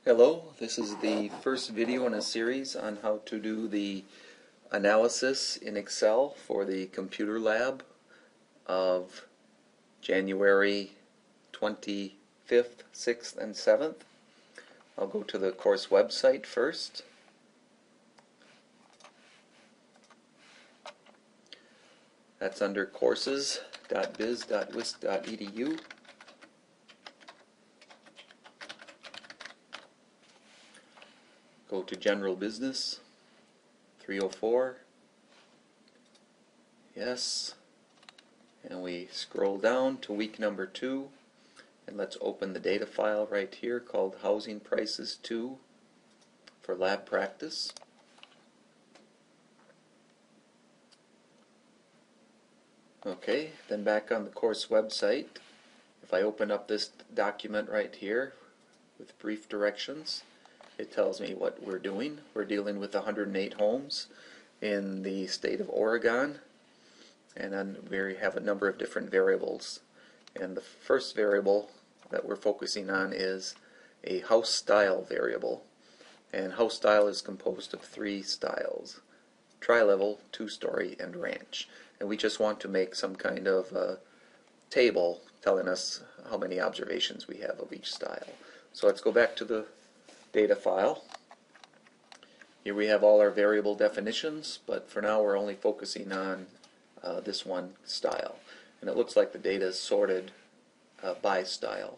Hello, this is the first video in a series on how to do the analysis in Excel for the computer lab of January 25th, 6th, and 7th. I'll go to the course website first. That's under courses.biz.wisc.edu. Go to General Business, 304, yes, and we scroll down to week number 2, and let's open the data file right here called Housing Prices 2 for lab practice. Okay, then back on the course website, if I open up this document right here with brief directions, it tells me what we're doing. We're dealing with 108 homes in the state of Oregon, and then we have a number of different variables. And the first variable that we're focusing on is a house style variable. And house style is composed of 3 styles: tri-level, 2-story, and ranch. And we just want to make some kind of table telling us how many observations we have of each style. So let's go back to the data file. Here we have all our variable definitions, but for now we're only focusing on this one style. And it looks like the data is sorted by style.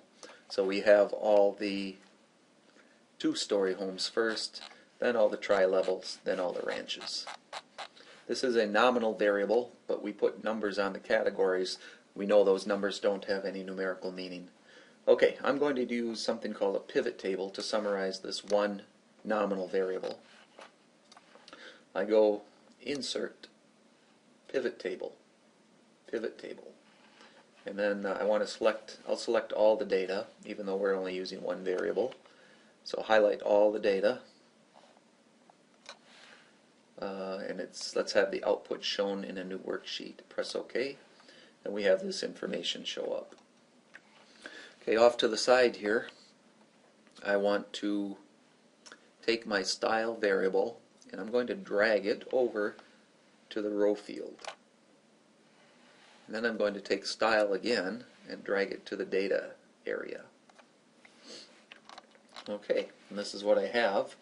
So we have all the 2-story homes first, then all the tri-levels, then all the ranches. This is a nominal variable, but we put numbers on the categories. We know those numbers don't have any numerical meaning. Okay, I'm going to use something called a pivot table to summarize this one nominal variable. I go Insert, Pivot Table, and then I'll select all the data, even though we're only using one variable. So highlight all the data, and let's have the output shown in a new worksheet. Press OK, and we have this information show up. Okay, off to the side here, I want to take my style variable and I'm going to drag it over to the row field. And then I'm going to take style again and drag it to the data area. Okay, and this is what I have.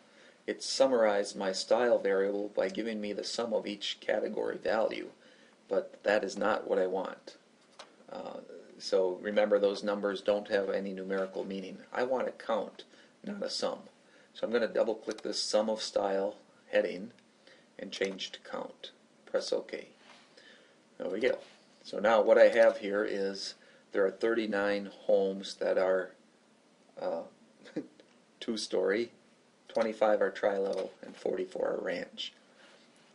It's summarized my style variable by giving me the sum of each category value, but that is not what I want. So remember, those numbers don't have any numerical meaning. I want a count, not a sum. So I'm going to double click this sum of style heading and change to count. Press OK. There we go. So now what I have here is there are 39 homes that are 2-story, 25 are tri-level, and 44 are ranch.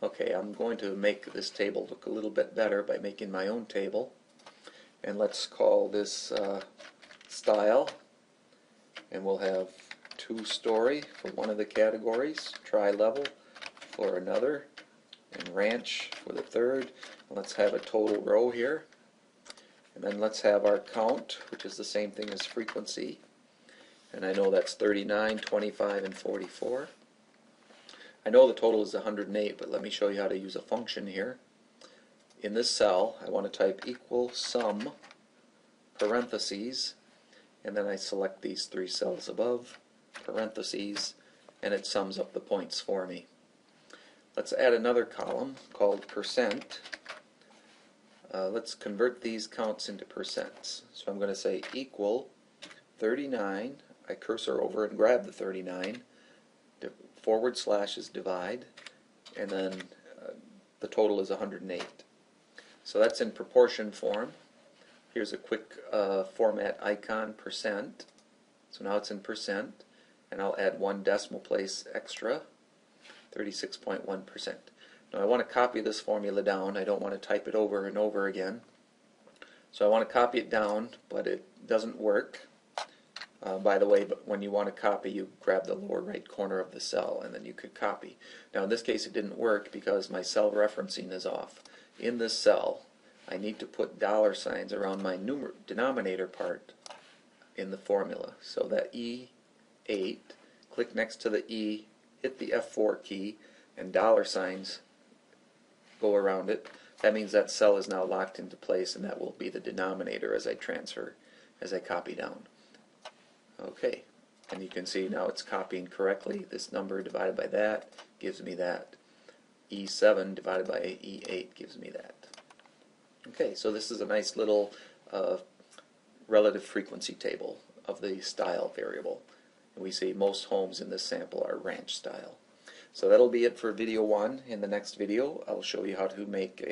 Okay, I'm going to make this table look a little bit better by making my own table. And let's call this style, and we'll have 2-story for one of the categories, tri-level for another, and ranch for the third. And let's have a total row here, and then let's have our count, which is the same thing as frequency, and I know that's 39, 25, and 44. I know the total is 108, but let me show you how to use a function here. In this cell, I want to type equal sum, parentheses, and then I select these 3 cells above, parentheses, and it sums up the points for me. Let's add another column called percent. Let's convert these counts into percents. So I'm going to say equal 39, I cursor over and grab the 39, / is divide, and then the total is 108. So that's in proportion form. Here's a quick format icon, percent. So now it's in percent, and I'll add 1 decimal place extra, 36.1%. Now I want to copy this formula down. I don't want to type it over and over again. So I want to copy it down, but it doesn't work. By the way, but when you want to copy, you grab the lower right corner of the cell, and then you could copy. Now in this case it didn't work because my cell referencing is off. In this cell, I need to put $signs around my denominator part in the formula. So that E8 click next to the E, hit the F4 key, and dollar signs go around it. That means that cell is now locked into place, and that will be the denominator as I copy down. Okay, and you can see now it's copying correctly. This number divided by that gives me that. E7 divided by E8 gives me that. Okay, so this is a nice little relative frequency table of the style variable. And we see most homes in this sample are ranch style. So that'll be it for video 1. In the next video, I'll show you how to make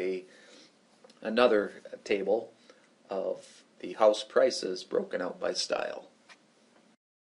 another table of the house prices broken out by style.